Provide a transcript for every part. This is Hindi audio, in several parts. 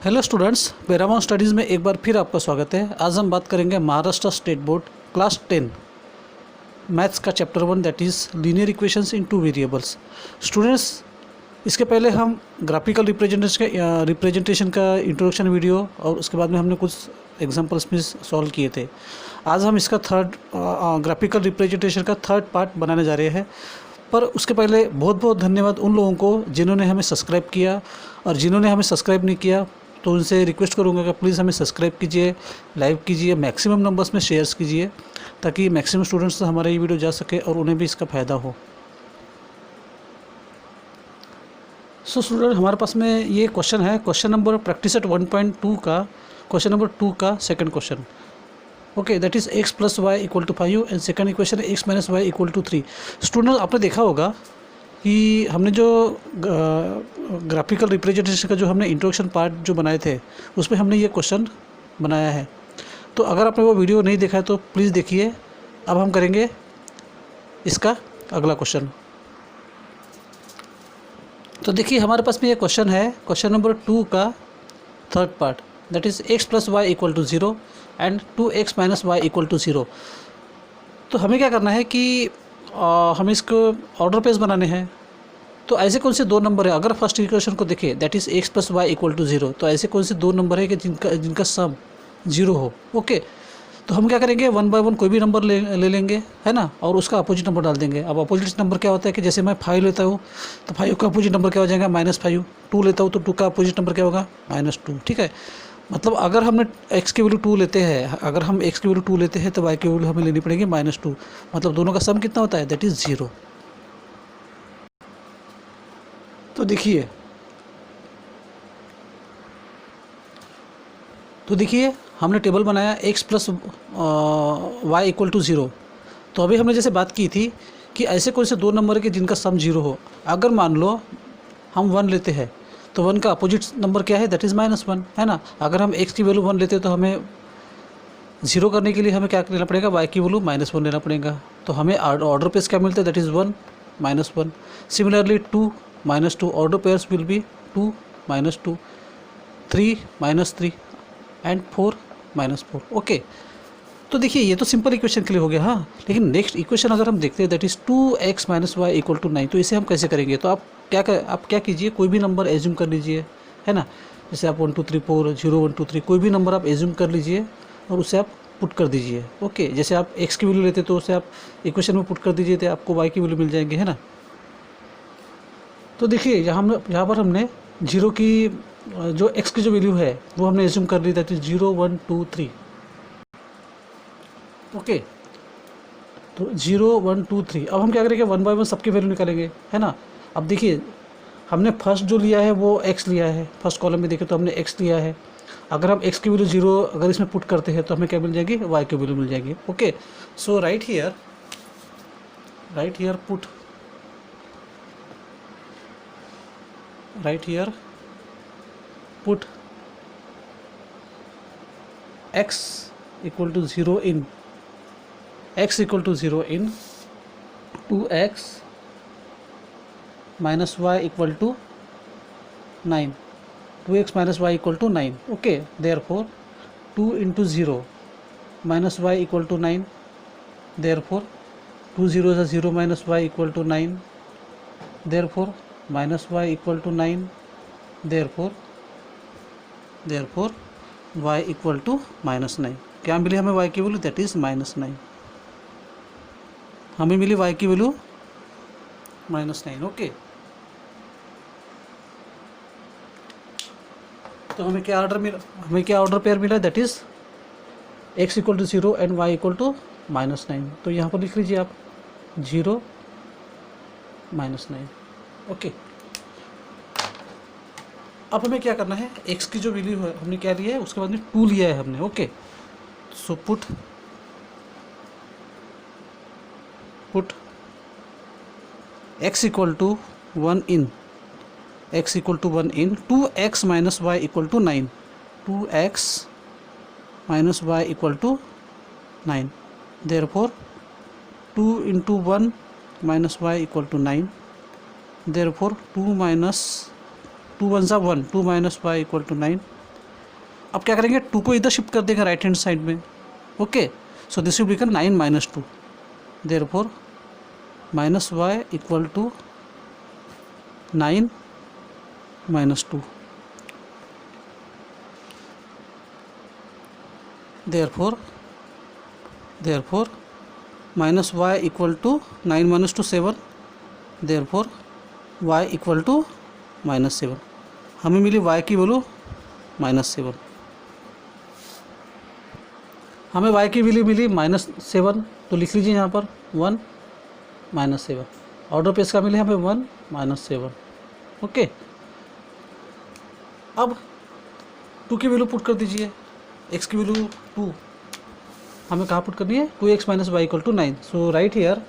हेलो स्टूडेंट्स, पैरामाउंट स्टडीज़ में एक बार फिर आपका स्वागत है। आज हम बात करेंगे Maharashtra state board class 10 maths का chapter 1 that is linear equations in two variables. Students, इसके पहले हम ग्राफिकल रिप्रेजेंटेशन का इंट्रोडक्शन वीडियो और उसके बाद में हमने कुछ एग्जांपल्स में सॉल्व किए थे। आज हम इसका ग्राफिकल रिप्रेजेंटेशन का थर्ड पार्ट बनाने जा रहे हैं। पर उसके पहले बहुत बहुत धन्यवाद उन लोगों को जिन्होंने हमें सब्सक्राइब किया, और जिन्होंने हमें सब्सक्राइब नहीं किया तो उनसे रिक्वेस्ट करूंगा कि प्लीज़ हमें सब्सक्राइब कीजिए, लाइक कीजिए, मैक्सिमम नंबर्स में शेयर्स कीजिए ताकि मैक्सिमम स्टूडेंट्स तक हमारा ये वीडियो जा सके और उन्हें भी इसका फ़ायदा हो। सो स्टूडेंट, हमारे पास में ये क्वेश्चन है, क्वेश्चन नंबर प्रैक्टिस सेट 1.2 का क्वेश्चन नंबर 2 का second question. Okay, that is x + y = 5 and second equation है x - y = 3। स्टूडेंट, आपने देखा होगा कि हमने जो ग्राफिकल रिप्रेजेंटेशन का जो हमने इंट्रोडक्शन पार्ट जो बनाए थे उसमें हमने ये क्वेश्चन बनाया है। तो अगर आपने वो वीडियो नहीं देखा है तो प्लीज़ देखिए। अब हम करेंगे इसका अगला क्वेश्चन। तो देखिए, हमारे पास में ये क्वेश्चन है, क्वेश्चन नंबर 2 का third part, that is x + y = 0 and 2x - y = 0। तो हमें क्या करना है कि हमें इसको ऑर्डर पेज बनाने हैं। तो ऐसे कौन से दो नंबर है, अगर फर्स्ट इक्वेशन को देखें दैट इज़ x + y = 0, तो ऐसे कौन से दो नंबर है कि जिनका सम 0 हो। ओके, तो हम क्या करेंगे, 1 बाय 1 कोई भी नंबर ले लेंगे, है ना, और उसका अपोजिट नंबर डाल देंगे। अब अपोजिट नंबर क्या होता है कि जैसे मैं 5 लेता हूँ तो 5 का अपोजिट नंबर क्या हो जाएगा, -5। 2 लेता हूँ तो 2 का अपोजिट नंबर क्या होगा, -2। ठीक है, मतलब अगर हमने x की वैल्यू 2 लेते हैं, अगर हम x की वैल्यू 2 लेते हैं तो y की वैल्यू हमें लेनी पड़ेगी -2। मतलब दोनों का सम कितना होता है, दैट इज़ 0। तो देखिए हमने टेबल बनाया x + y = 0। तो अभी हमने जैसे बात की थी कि ऐसे कौन से दो नंबर है कि जिनका सम 0 हो। अगर मान लो हम 1 लेते हैं तो 1 का अपोजिट नंबर क्या है, दैट इज़ -1, है ना। अगर हम x की वैल्यू 1 लेते हैं तो हमें 0 करने के लिए हमें क्या लेना पड़ेगा, y की वैल्यू -1 लेना पड़ेगा। तो हमें ऑर्डर पेयर्स क्या मिलता है, that is 1 -1। Similarly 2 -2, order pairs will B 2 -2, 3 -3 and 4 -4। Okay, तो देखिए ये तो सिंपल इक्वेशन के लिए हो गया। हाँ, लेकिन नेक्स्ट इक्वेशन अगर हम देखते हैं दैट इज़ 2x - y = 9, तो इसे हम कैसे करेंगे। तो आप क्या कीजिए, कोई भी नंबर एज्यूम कर लीजिए, है ना। जैसे आप 1 2 3 4 0 1 2 3 कोई भी नंबर आप एज्यूम कर लीजिए और उसे आप पुट कर दीजिए। ओके, जैसे आप x की वैल्यू लेते तो उसे आप इक्वेशन में पुट कर दीजिए तो आपको y की वैल्यू मिल जाएंगे, है ना। तो देखिए यहाँ पर हमने 0 की जो x की जो वैल्यू है वो हमने एज्यूम कर ली, दैट इज़ 0 1 2 3। ओके, तो 0 1 2 3। अब हम क्या करेंगे, 1 बाय 1 सबकी वैल्यू निकालेंगे, है ना। अब देखिए हमने फर्स्ट जो लिया है वो x लिया है, फर्स्ट कॉलम में देखें तो हमने x लिया है। अगर हम x की वैल्यू 0 अगर इसमें पुट करते हैं तो हमें क्या मिल जाएगी, y की वैल्यू मिल जाएगी। Okay, so right here put x = 0 in 2x - y = 9, 2x - y = 9। Okay, therefore 2 × 0 - y = 9, therefore 2 0s are 0 - y = 9, therefore -y = 9, therefore y = -9। क्या मिली हमें y की वैल्यू, दैट इज़ -9। हमें मिली y की वैल्यू -9। ओके, तो हमें क्या ऑर्डर पेयर मिला, that is x = 0 and y = -9। तो यहाँ पर लिख लीजिए आप 0 -9। ओके, अब हमें क्या करना है, x की जो वैल्यू है हमने क्या लिया है, उसके बाद में 2 लिया है हमने। Okay, so put x = 1 in 2x - y = 9, 2x - y = 9, therefore 2 × 1 - y = 9, therefore 2 - 2 1 2 - y = 9, अब क्या करेंगे, 2 को इधर शिफ्ट कर देंगे राइट हैंड साइड में। Okay, so this will become 9 minus 2, therefore minus y equal to 9 minus 2, therefore minus y equal to 9 minus 2 7, therefore y equal to minus 7। हमें मिली y की वैल्यू -7, हमें y की वैल्यू मिली -7, तो लिख लीजिए यहाँ पर 1 -7। ऑर्डर पेज का मिले हमें 1 -7। ओके, अब 2 की वैल्यू पुट कर दीजिए, x की वैल्यू 2 हमें कहाँ पुट करनी है, 2x minus y equal to 9। So right here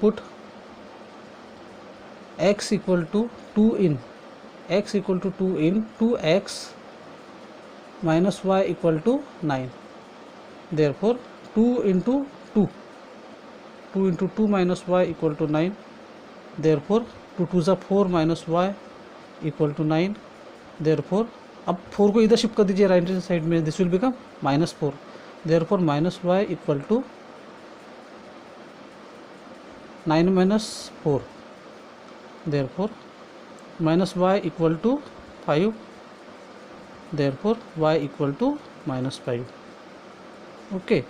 put x equal to 2 in 2x minus y equal to 9, therefore 2 into 2 minus y equal to 9, therefore 2 2 ज़ा 4 minus y equal to 9, therefore अब 4 को इधर शिफ्ट कर दीजिए राइट हैंड साइड में, this will become -4, therefore minus y equal to 9 minus 4, therefore minus y equal to 5, therefore y equal to -5। Okay,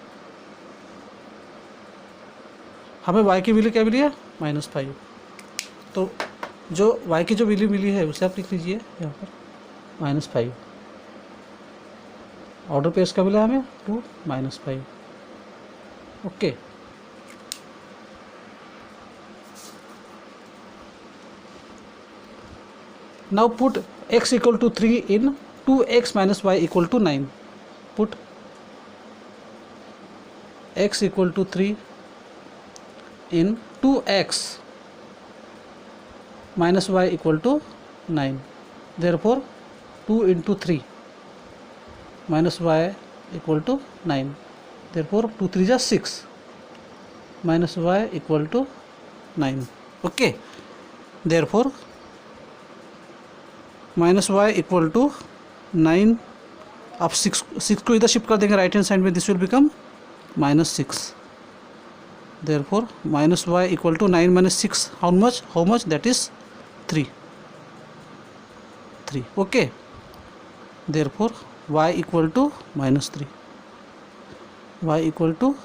हमें y की वैल्यू क्या मिली है, -5। तो जो y की जो वैल्यू मिली है उसे आप लिख लीजिए यहाँ पर -5। ऑर्डर पेज का मिला हमें 2 -5। Okay, now put x equal to 3 in 2x minus y equal to 9. Put x equal to 3 in 2x minus y equal to 9. Therefore 2 into 3 minus y equal to 9. Therefore 2 3 is 6 minus y equal to 9. Okay, therefore minus y equal to 9। आप 6 को इधर शिफ्ट कर देंगे राइट हैंड साइड में, this will become -6, therefore minus y equal to 9 minus 6, how much that is 3। Okay, therefore y equal to -3, y equal to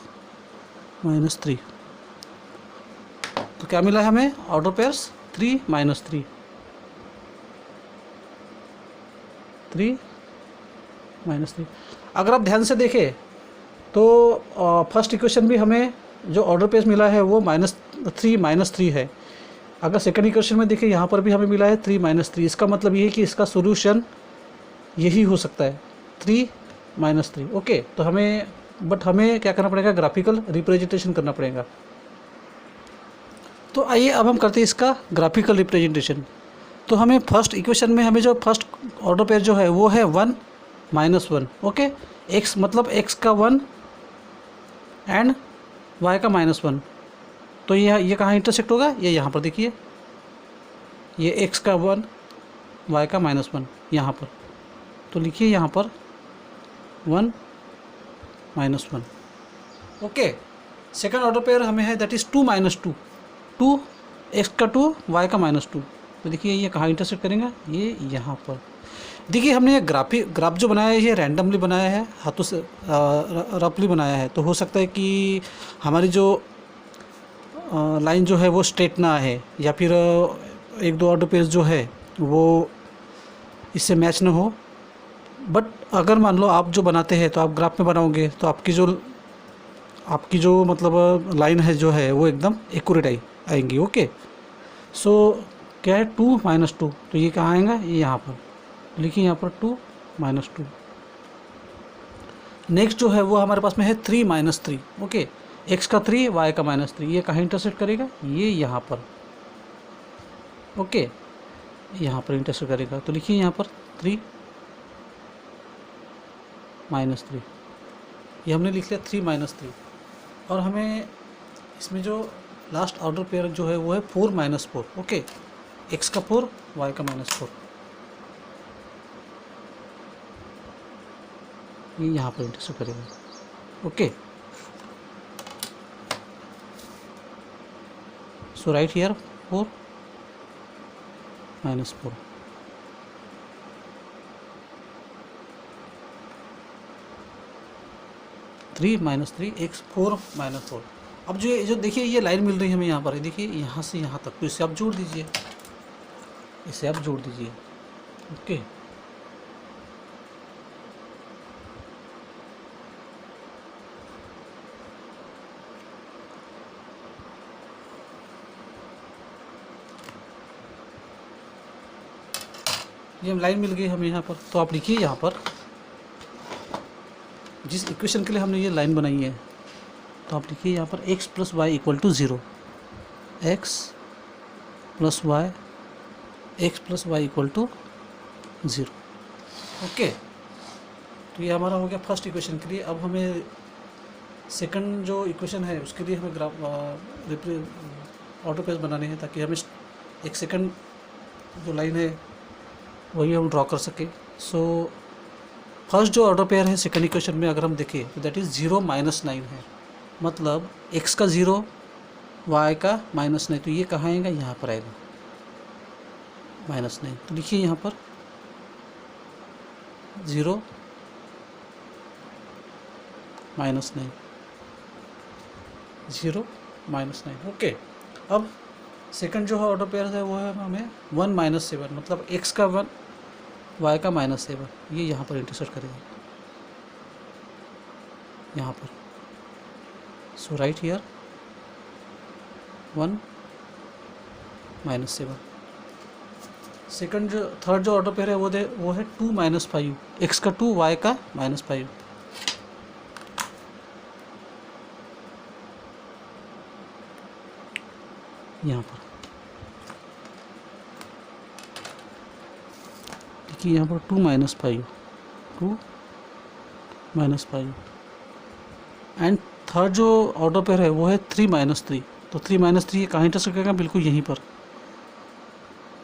-3। तो क्या मिला है हमें, ऑर्डर पेयर्स 3 -3, 3 -3। अगर आप ध्यान से देखें तो फर्स्ट इक्वेशन भी हमें जो ऑर्डर पेज मिला है वो -3 है। अगर सेकंड इक्वेशन में देखें यहाँ पर भी हमें मिला है 3 -3। इसका मतलब ये है कि इसका सॉल्यूशन यही हो सकता है 3 -3। ओके, तो हमें क्या करना पड़ेगा, ग्राफिकल रिप्रेजेंटेशन करना पड़ेगा। तो आइए अब हम करते हैं इसका ग्राफिकल रिप्रेजेंटेशन। तो हमें फर्स्ट इक्वेशन में हमें जो फर्स्ट ऑर्डर पेयर जो है वो है 1 -1। ओके, x मतलब x का 1 एंड y का -1। तो ये कहाँ इंटरसेक्ट होगा, ये यहाँ पर देखिए, ये x का 1 y का -1 यहाँ पर। तो लिखिए यहाँ पर 1 -1। ओके, सेकंड ऑर्डर पेयर हमें है दैट इज़ 2 -2, 2 x का 2 y का -2। तो देखिए ये कहाँ इंटरसेक्ट करेंगे, ये यहाँ पर। देखिए हमने ये ग्राफ जो बनाया है ये रैंडमली बनाया है, हाथों से रफली बनाया है। तो हो सकता है कि हमारी जो लाइन जो है वो स्ट्रेट ना है, या फिर 1-2 ऑर्डर पेज जो है वो इससे मैच ना हो। बट अगर मान लो आप जो बनाते हैं तो आप ग्राफ में बनाओगे तो आपकी जो मतलब लाइन है जो है वो एकदम एक्यूरेट आएंगी। ओके, सो क्या है 2 -2, तो ये कहाँ आएगा, ये यहाँ पर लिखिए, यहाँ पर 2 -2। नेक्स्ट जो है वो हमारे पास में है 3 -3। ओके, x का 3 y का -3, ये कहाँ इंटरसेक्ट करेगा, ये यहाँ पर। ओके, यहाँ पर इंटरसेक्ट करेगा। तो लिखिए यहाँ पर 3 -3, ये हमने लिख लिया 3 -3। और हमें इसमें जो लास्ट ऑर्डर पेयर जो है वो है 4 -4। ओके, x का 4 y का -4। ये यहाँ पर इंटरसेक्ट करेगा। Okay, so right here 4 minus 4, three minus three x 4 minus 4। अब जो देखिए ये लाइन मिल रही है हमें यहाँ पर, देखिए यहाँ से यहाँ तक, तो इसे आप जोड़ दीजिए, इसे आप जोड़ दीजिए। ओके, ये लाइन मिल गई हमें यहाँ पर। तो आप लिखिए यहाँ पर जिस इक्वेशन के लिए हमने ये लाइन बनाई है, तो आप लिखिए यहाँ पर x plus y equal to 0, x plus y equal to 0। Okay, तो ये हमारा हो गया फर्स्ट इक्वेशन के लिए। अब हमें सेकंड जो इक्वेशन है उसके लिए हमें ऑटो पेज बनाने हैं, ताकि हमें एक सेकंड जो लाइन है वही हम ड्रॉ कर सके। सो फर्स्ट जो ऑर्डर पेयर है सेकंड इक्वेशन में अगर हम देखें तो दैट इज़ 0 माइनस 9 है, मतलब x का 0 y का माइनस 9, तो ये कहाँ आएगा, यहाँ पर आएगा माइनस 9। तो लिखिए यहाँ पर 0 माइनस 9, 0 माइनस 9। ओके, अब सेकंड जो है ऑर्डर पेयर है वो है हमें 1 माइनस 7, मतलब x का 1 y का माइनस 7, ये यहाँ पर इंटरसेक्ट करेगा यहाँ पर। So right here 1 minus 7। Second जो थर्ड जो ऑर्डर पेयर है वो है 2 माइनस 5, एक्स का 2 y का माइनस 5। यहाँ पर देखिए यहाँ पर 2 माइनस 5, 2 माइनस 5। एंड थर्ड जो ऑर्डर पेयर है वो है 3 माइनस 3, तो 3 माइनस 3 ये कहाँ इंटरसेक्ट करेगा, बिल्कुल यहीं पर।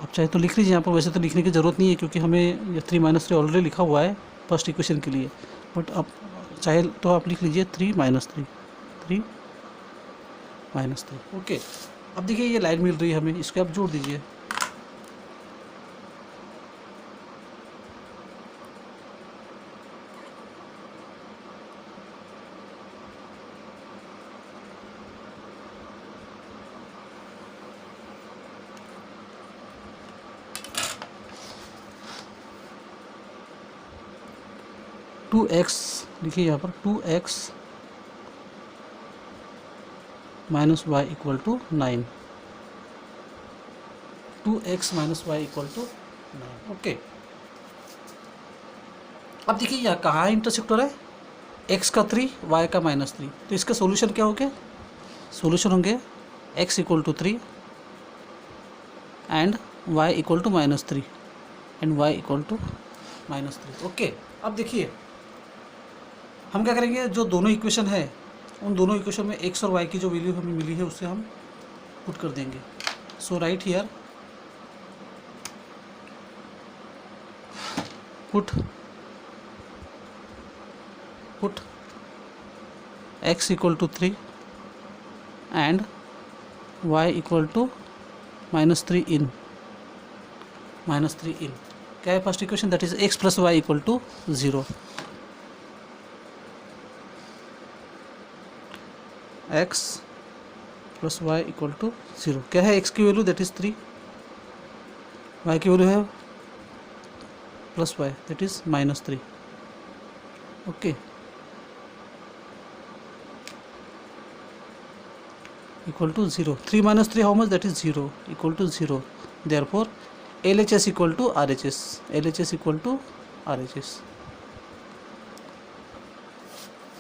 आप चाहे तो लिख लीजिए यहाँ पर, वैसे तो लिखने की ज़रूरत नहीं है क्योंकि हमें ये 3 माइनस 3 ऑलरेडी लिखा हुआ है फर्स्ट इक्वेशन के लिए, बट अब चाहे तो आप लिख लीजिए 3 माइनस 3, 3 माइनस 3। ओके, अब देखिए ये लाइन मिल रही है हमें, इसको आप जोड़ दीजिए। टू एक्स लिखिए यहाँ पर 2x minus y equal to 9, 2x minus y equal to 9। Okay, अब देखिए यहाँ कहाँ इंटरसेक्ट हो रहा है, x का 3 y का माइनस 3, तो इसका सॉल्यूशन क्या हो गया, सॉल्यूशन होंगे x equal to 3 and y equal to minus 3 and y equal to minus 3। Okay, अब देखिए हम क्या करेंगे, जो दोनों इक्वेशन है उन दोनों इक्वेशन में x और y की जो वैल्यू हमें मिली है उससे हम पुट कर देंगे। So right here put x equal to 3 and y equal to minus 3 in, क्या है first equation, that is x plus y equal to 0, x plus y equal to 0। क्या है x की वैल्यू, दैट इज 3, y की वैल्यू है plus y, that is minus 3। Okay, equal to 0, 3 minus 3 how much, that is 0, equal to 0। Therefore LHS equal to RHS, LHS equal to RHS।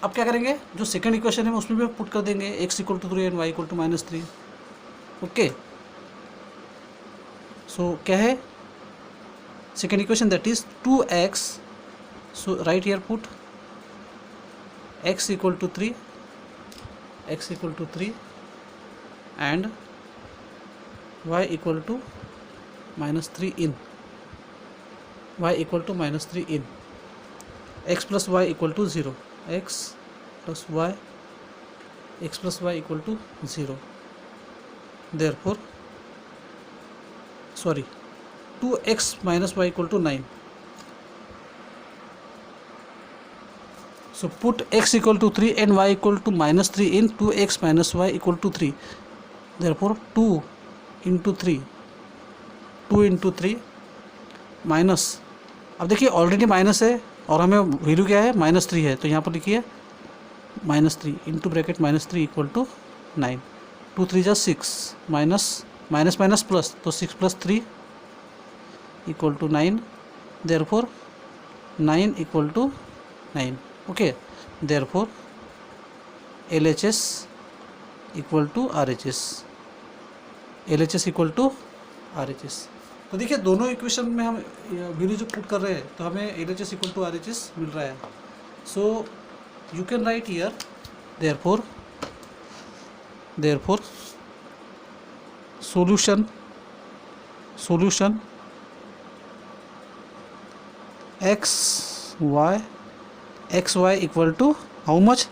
अब क्या करेंगे, जो सेकंड इक्वेशन है उसमें भी पुट कर देंगे x equal to 3 and y equal to minus 3। Okay, so क्या है second equation, that is 2x, so right here put x equal to 3, x equal to 3 and y equal to minus 3 in, y equal to minus 3 in, x plus y equal to zero, x plus y equal to zero, therefore sorry 2x minus y equal to 9. So put x equal to 3 and y equal to minus 3 in 2x minus y equal to 3. Therefore 2 into 3 minus, अब देखिए ऑलरेडी माइनस है और हमें वैल्यू क्या है -3 है, तो यहाँ पर लिखिए -3 इंटू ब्रैकेट -3 इक्वल टू 9. 2 3 जा 6 माइनस माइनस प्लस, तो 6 plus 3 equal to 9. Therefore 9 equal to 9. Okay, therefore LHS equal to RHS, LHS equal to RHS. तो देखिए दोनों इक्वेशन में हम वैल्यू जो पुट कर रहे हैं तो हमें LHS इक्वल टू RHS मिल रहा है. So you can write here therefore solution xy equal to how much,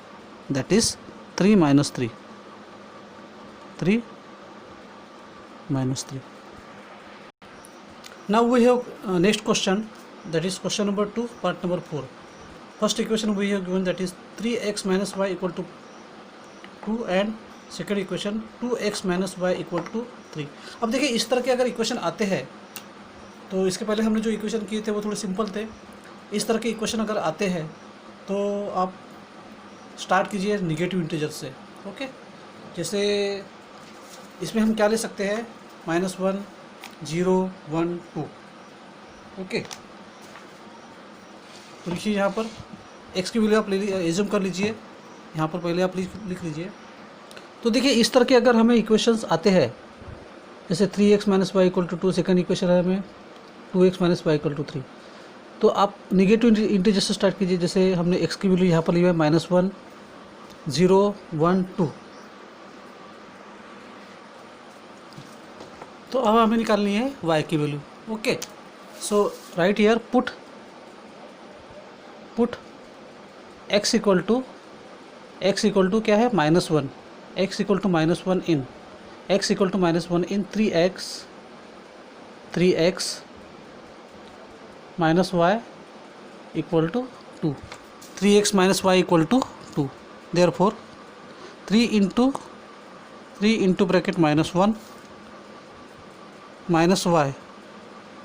that is 3 minus 3. Now we have next question, that is question number 2 part number 4. First equation we have given, that is 3x minus y equal to 2 and second equation 2x minus y equal to 3. अब देखिए इस तरह के अगर इक्वेशन आते हैं तो इसके पहले हमने जो इक्वेशन किए थे वो थोड़े सिंपल थे. इस तरह के इक्वेशन अगर आते हैं तो आप स्टार्ट कीजिए निगेटिव इंटीजर से. ओके, जैसे इसमें हम क्या ले सकते हैं, -1 0 1 2. ओके, तो लिखिए यहाँ पर x की वैल्यू आप एज्यूम कर लीजिए, यहाँ पर पहले आप लिख लीजिए. तो देखिए इस तरह के अगर हमें इक्वेशंस आते हैं, जैसे 3x minus y equal to 2, second equation है हमें 2x minus y equal to 3, तो आप निगेटिव इंटीजर से स्टार्ट कीजिए. जैसे हमने x की वैल्यू यहाँ पर ली है -1 0 1 2, तो अब हमें निकालनी है y की value. Okay, so right here put x equal to क्या है -1, x equal to -1 in x equal to -1 in 3x minus y equal to 2, 3x minus y equal to 2. Therefore 3 into bracket -1 minus y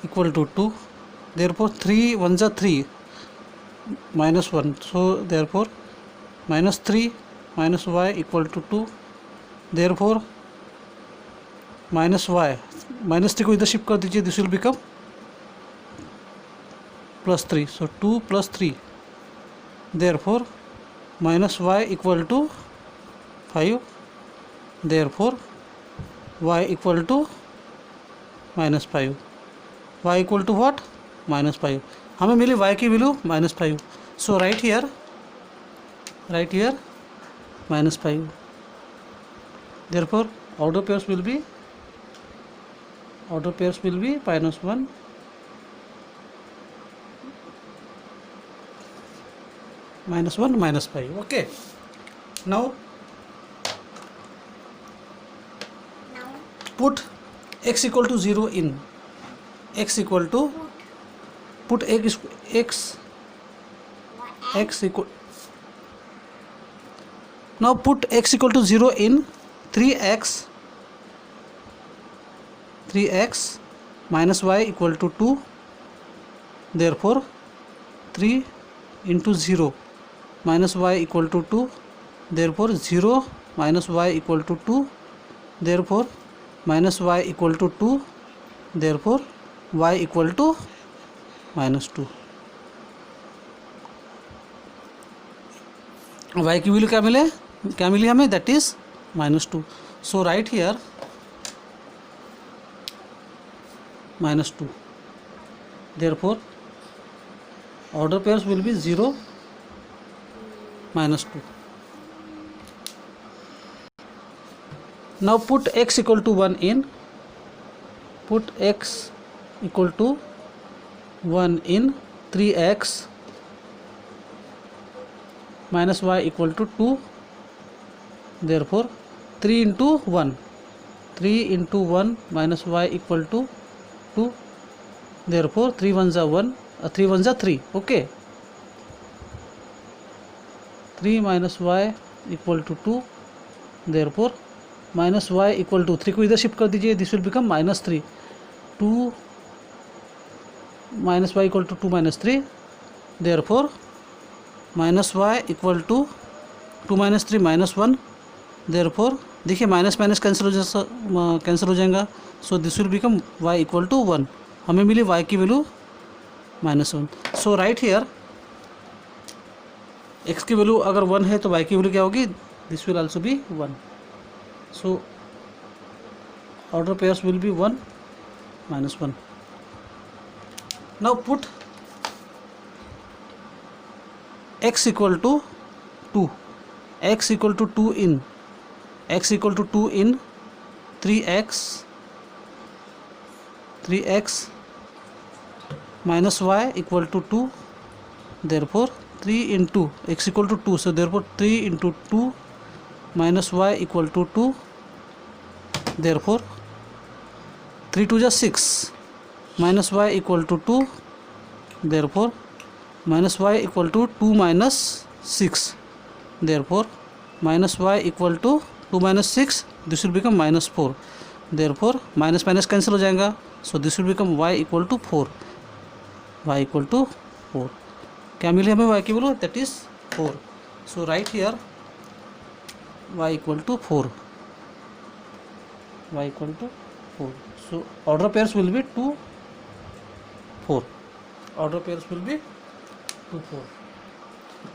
equal to 2. Therefore 3 1 जा 3 -1, so therefore -3 minus y equal to 2. Therefore -3 को इधर शिफ्ट कर दीजिए, this will become +3, so 2 + 3. Therefore -y equal to 5. Therefore y equal to -5. y equal to what, -5. हमें मिली y की value -5. So right here -5. Therefore order pairs will be -1 -5. Okay, now put x equal to 0 in x equal to put x equal, now put x equal to 0 in 3x minus y equal to 2. Therefore 3 into 0 minus y equal to 2. Therefore 0 minus y equal to 2. Therefore minus y equal to 2. Therefore y equal to -2. y की वैल्यू क्या मिली हमें, that is -2. So right here -2. Therefore order pairs will be 0 -2. Now put x equal to 1 in 3x minus y equal to 2, therefore 3 into 1, 3 into 1 minus y equal to 2, therefore 3 1s are 1, 3 1s are 3. Okay, 3 minus y equal to 2, therefore minus y equal to 3 को इधर शिफ्ट कर दीजिए, this will become minus 3, 2 minus y equal to 2 minus 3, therefore minus y equal to 2 minus 3 minus 1, therefore देखिए माइनस माइनस कैंसिल हो जाएगा, so this will become y equal to 1, हमें मिली y की value -1. So right here x की वैल्यू अगर 1 है तो y की वैल्यू क्या होगी, this will also be 1. So order pairs will be 1 -1. Now put x equal to 2, x equal to 2 in x equal to 2 in 3x minus y equal to 2, therefore 3 into x equal to 2, so therefore 3 into 2 minus y equal to 2, therefore 3 2 is 6 minus y equal to 2, therefore minus y equal to 2 minus 6, therefore minus y equal to 2 minus 6, this will become minus 4, therefore minus minus cancel हो जाएगा, so this will become y equal to 4, y equal to 4. क्या मिले हमें y की value, that is 4. so right here y equal to 4, y equal to 4. so order pairs will be 2 4, order pairs will be 2 4.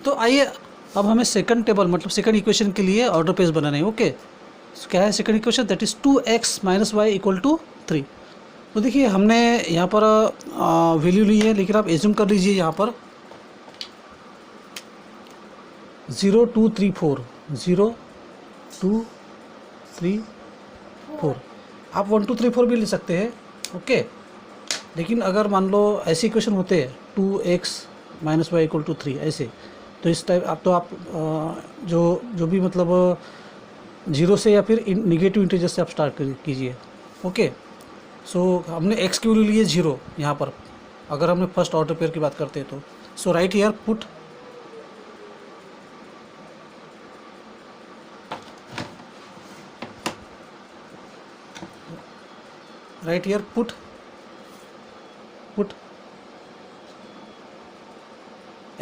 तो आइए अब हमें सेकंड टेबल मतलब सेकंड इक्वेशन के लिए ऑर्डर पेज बनाना है. ओके, क्या है second equation, that is 2x minus y equal to 3. तो देखिए हमने यहाँ पर वैल्यू ली है, लेकिन आप एज्यूम कर लीजिए यहाँ पर 0 2 3 4, 0 2 3 4. आप 1 2 3 4 भी ले सकते हैं. ओके, लेकिन अगर मान लो ऐसे इक्वेशन होते हैं 2x minus y equal to 3 ऐसे, तो इस टाइप आप जो भी मतलब 0 से या फिर निगेटिव इंटीजर से आप स्टार्ट कीजिए. ओके, सो हमने x की वैल्यू ली है 0 यहाँ पर, अगर हमने फर्स्ट ऑर्डर पेयर की बात करते हैं तो. So right here put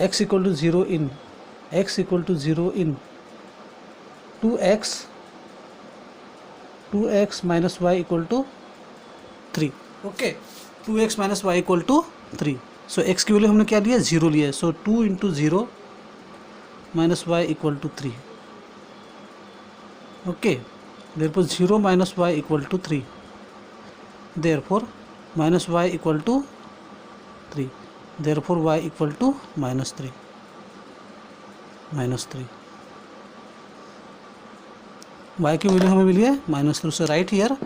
x equal to 0 in 2x minus y equal to 3. Okay, 2x minus y equal to 3. So x की वैल्यू हमने क्या लिया, 0 लिया है. सो 2 into 0 minus y equal to 3. Okay, therefore 0 minus y equal to 3, therefore minus y equal to 3, therefore y equal to -3. y की वैल्यू हमें मिली है -3, so right here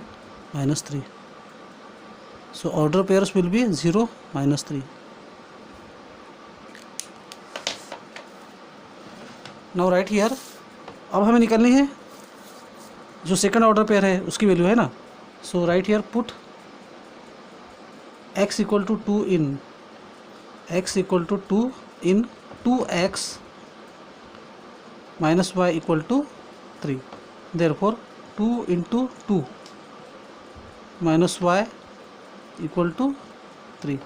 -3. so order pairs will be 0 -3. now right here अब हमें निकालनी है जो सेकंड ऑर्डर पेयर है उसकी वैल्यू है ना. so right here put x equal to 2 in 2x minus y equal to 3, therefore 2 into 2 minus y equal to 3,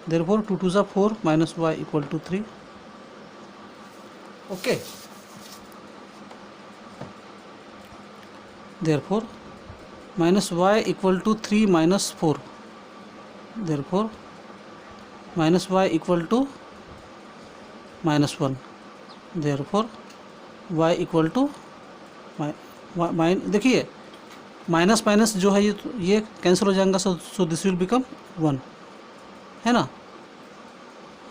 therefore 2 2s are 4 minus y equal to 3. okay, therefore minus y equal to 3 minus 4, therefore minus y equal to -1, therefore y equal to देखिए माइनस माइनस जो है ये कैंसिल हो जाएगा, सो दिस विल बिकम 1 है ना.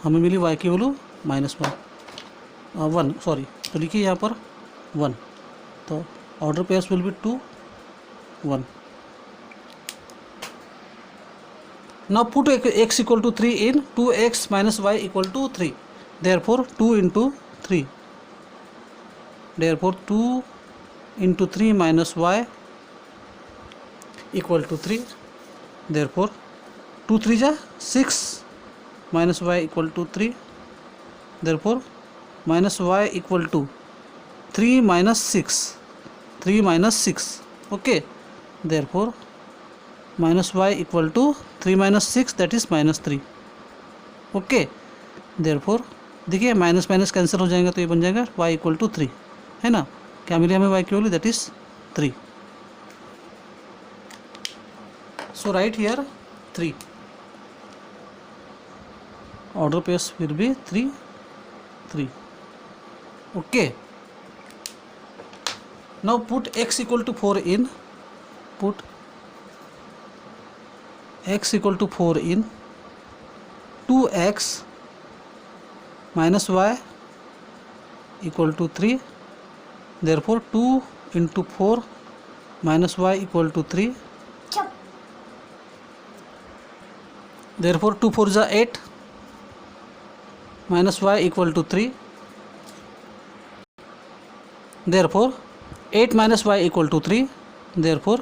हमें मिली y की वैल्यू -1 सॉरी, तो लिखिए यहाँ पर 1. तो order pairs will B 2 1. Now put x equal to 3 in 2x minus y equal to 3, therefore 2 into 3 therefore 2 into 3 minus y equal to 3, therefore 2 3 जा 6 minus y equal to 3, therefore minus y equal to 3 minus 6, 3 minus 6, okay, therefore minus y equal to 3 minus 6, that is minus 3, okay, therefore देखिए माइनस माइनस कैंसिल हो जाएगा तो ये बन जाएगा y इक्वल टू 3, है ना, क्या मिले हमें y की value, that is 3. So right here 3, order pairs will B 3 3, okay. Now put x equal to 4 in, put x equal to 4 in 2x minus y equal to 3, therefore 2 into 4 minus y equal to 3, therefore 2 4 is 8 minus y equal to 3, therefore 8 minus y equal to 3, therefore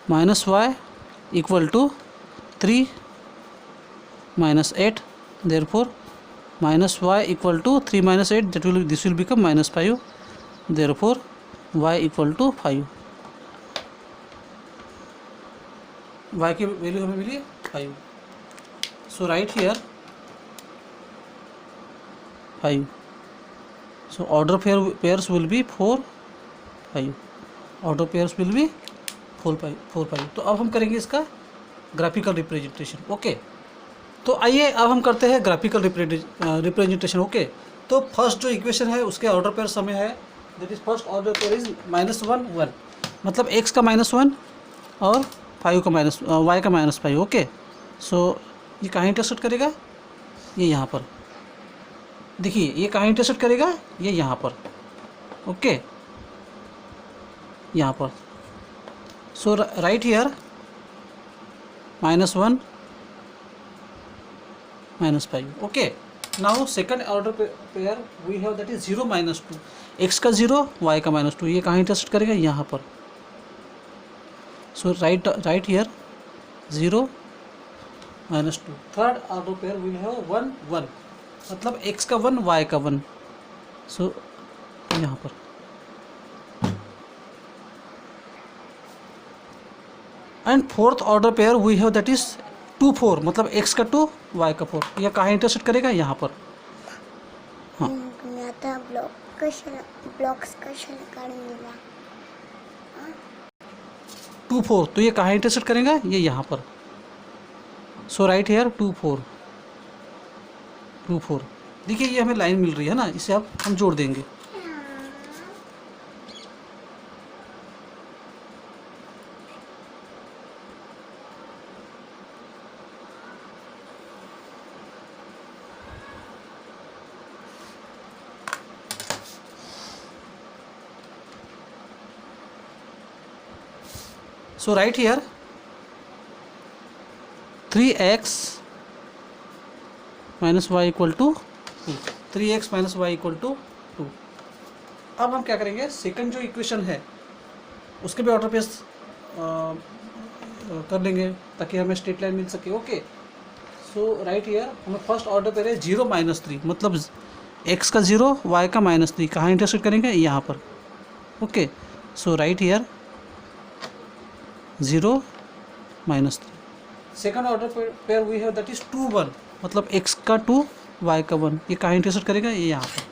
minus y equal to 3 minus 8, therefore minus y equal to 3 minus 8, that will, this will become minus 5, therefore y equal to 5, y की वैल्यू हमें मिली 5. So right here 5. सो order pairs will be 4 5, order pairs will be 4 5. तो अब हम करेंगे इसका ग्राफिकल रिप्रेजेंटेशन, ओके. तो आइए अब हम करते हैं ग्राफिकल रिप्रेजेंटेशन, ओके. तो फर्स्ट जो इक्वेशन है उसके ऑर्डर पेयर्स हमें है, that is first order pair is -1 1, मतलब x का -1 और 5 का माइनस y का -5, ओके. सो ये कहाँ इंटरसेक्ट करेगा, ये यहाँ पर, देखिए ये कहाँ इंटरसेक्ट करेगा, ये यहाँ पर, ओके, यहाँ पर. So right here -1 -5, okay. Now second order pair we have that is 0 -2, x का 0 y का -2, ये कहाँ इंटरसेक्ट करेगा, यहाँ पर. So right here 0 -2. Third order pair we have 1 1, मतलब x का 1 y का 1, सो यहाँ पर. And fourth order pair we have that is 2 4, मतलब x का 2 y का 4, यह कहाँ इंटरसेक्ट करेगा, यहाँ पर. हाँ ब्लॉक्स काढून दिला 2 4, तो ये कहाँ इंटरसेक्ट करेगा, ये यहाँ पर. So right here 2 4 2 4. देखिए ये हमें लाइन मिल रही है ना, इसे अब हम जोड़ देंगे. So right here 3x minus y equal to 2, 3x minus y equal to 2. अब हम क्या करेंगे, सेकंड जो इक्वेशन है उसके भी ऑर्डर पेयर्स कर लेंगे ताकि हमें स्ट्रेट लाइन मिल सके, ओके. सो राइट हियर हमें फर्स्ट ऑर्डर पेयर है 0 -3, मतलब x का 0 y का -3, कहाँ इंटरसेक्ट करेंगे, यहाँ पर, okay. So right here 0 -3. Second order pair we have that is 2 1, मतलब x का 2 y का 1, ये कहाँ इंटरसेक्ट करेगा, ये यहाँ पर,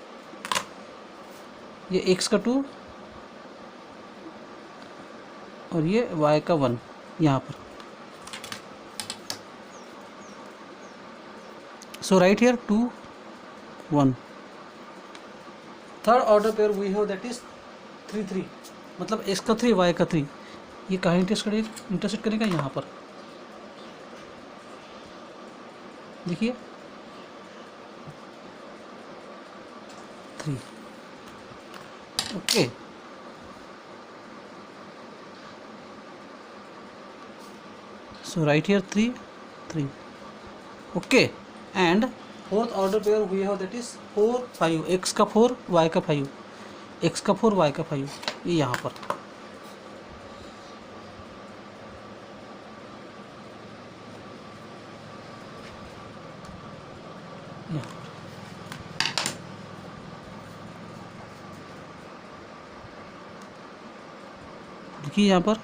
ये x का 2 और ये y का 1 यहाँ पर. So right here 2 1. Third order pair we have that is 3 3, मतलब x का 3 y का 3, ये कहाँ इंटरसेक्ट करेगा, यहाँ पर. देखिए 3, okay. So right here 3 3, okay. And fourth order pair we have that is 4 5, x का 4 y का 5, x का 4 y का 5, ये यहाँ पर। देखिए यहाँ पर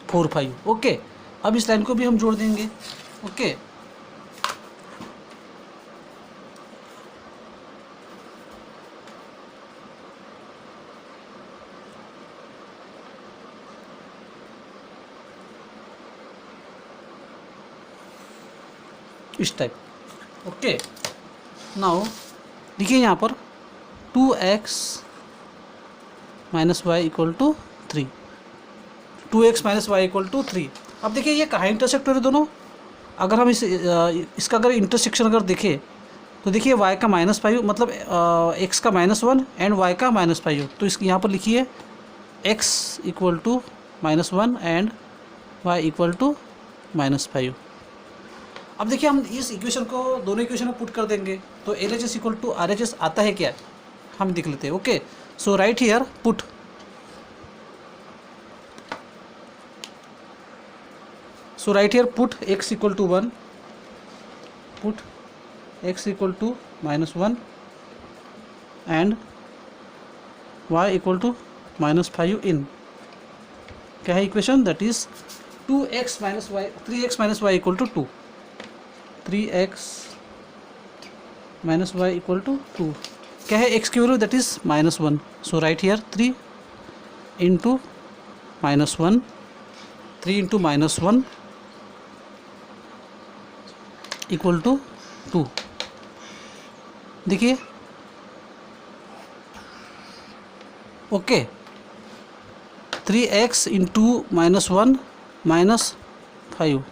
4 5। ओके, अब इस लाइन को भी हम जोड़ देंगे। ओके, इस टाइप। ओके, नाउ देखिए यहाँ पर 2x minus y equal to 3, 2x minus y equal to 3। अब देखिए ये कहाँ इंटरसेक्ट हो रहे दोनों। अगर हम इसका अगर इंटरसेक्शन अगर देखें तो देखिए y का -5 मतलब x का -1 एंड y का -5। तो इसके यहाँ पर लिखिए x equal to -1 and y equal to -5। अब देखिए हम इस इक्वेशन को दोनों इक्वेशन में पुट कर देंगे तो LHS इक्वल टू RHS आता है क्या, हम देख लेते हैं। Okay, so right here put, so right here put x equal to 1, put x equal to -1 and y equal to -5 in, क्या है equation, that is 2x minus y 3x minus y equal to 2, 3x minus y equal to 2, क्या है x की value, that is -1। So right here 3 into -1, 3 into -1 equal to 2। देखिए okay, 3x into -1 -5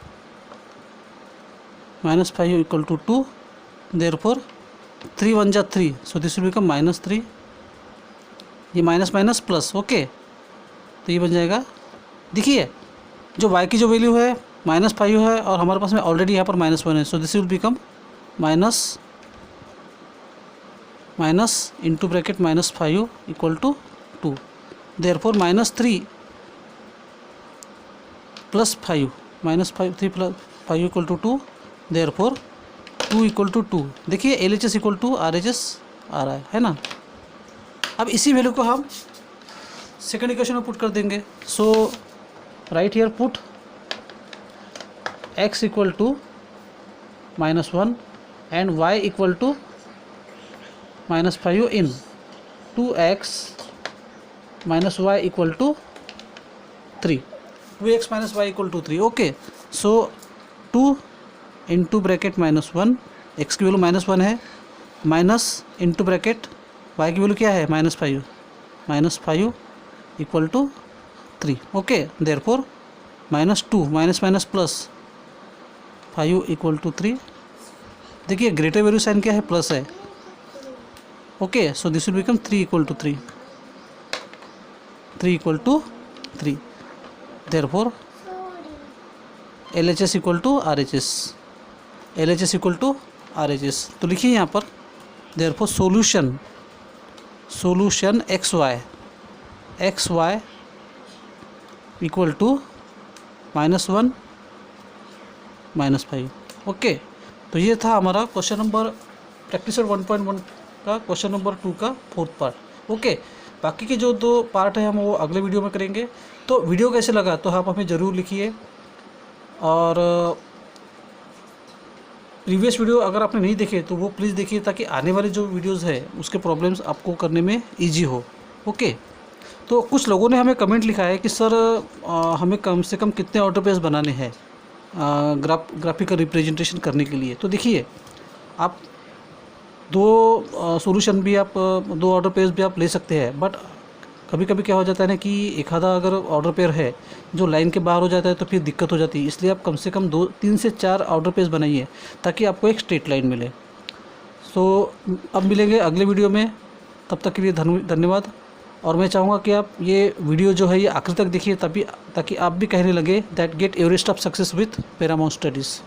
equal to 2, therefore 3 1 जा 3, सो दिस विल बिकम -3, ये माइनस माइनस प्लस। ओके, तो ये बन जाएगा, देखिए जो y की जो वैल्यू है -5 है और हमारे पास में ऑलरेडी यहाँ पर -1 है, so this will become minus into bracket -5 equal to 2, therefore -3 plus 5 -3 plus 5 equal to 2, therefore 2 equal to 2। देखिए LHS इक्वल टू RHS आ रहा है ना। अब इसी वैल्यू को हम सेकेंड इक्वेशन में पुट कर देंगे। So right here put x equal to -1 and y equal to -5 in 2x minus y equal to 3, 2x minus y equal to 3। Okay, so 2 into bracket -1, x की वैल्यू -1 है, माइनस इंटू ब्रैकेट y की वैल्यू क्या है -5 equal to 3। Okay, therefore -2 minus minus plus 5 equal to 3। देखिए ग्रेटर वैल्यू साइन क्या है, प्लस है। Okay, so this will become 3 equal to 3, 3 equal to 3, therefore LHS equal to RHS, LHS equal to RHS। तो लिखिए यहाँ पर therefore solution XY equal to -1 -5। Okay, तो ये था हमारा क्वेश्चन नंबर प्रैक्टिस 1.1 का क्वेश्चन नंबर 2 का 4th पार्ट। ओके, बाकी के जो 2 पार्ट है हम वो अगले वीडियो में करेंगे। तो वीडियो कैसे लगा तो आप हमें ज़रूर लिखिए, और प्रीवियस वीडियो अगर आपने नहीं देखे तो वो प्लीज़ देखिए, ताकि आने वाले जो वीडियोस है उसके प्रॉब्लम्स आपको करने में इजी हो। ओके, तो कुछ लोगों ने हमें कमेंट लिखा है कि सर हमें कम से कम कितने ऑर्डर पेज बनाने हैं ग्राफिकल रिप्रेजेंटेशन करने के लिए। तो देखिए आप 2 सॉल्यूशन भी आप 2 ऑर्डर पेज भी आप ले सकते हैं, बट कभी कभी क्या हो जाता है ना कि एक आधा अगर ऑर्डर पेयर है जो लाइन के बाहर हो जाता है तो फिर दिक्कत हो जाती है। इसलिए आप कम से कम 3 से 4 ऑर्डर पेज बनाइए ताकि आपको एक स्ट्रेट लाइन मिले। सो अब मिलेंगे अगले वीडियो में, तब तक के लिए धन्यवाद। और मैं चाहूँगा कि आप ये वीडियो जो है ये आखिर तक देखिए, ताकि आप भी कहने लगे that get Everest of success with Paramount studies.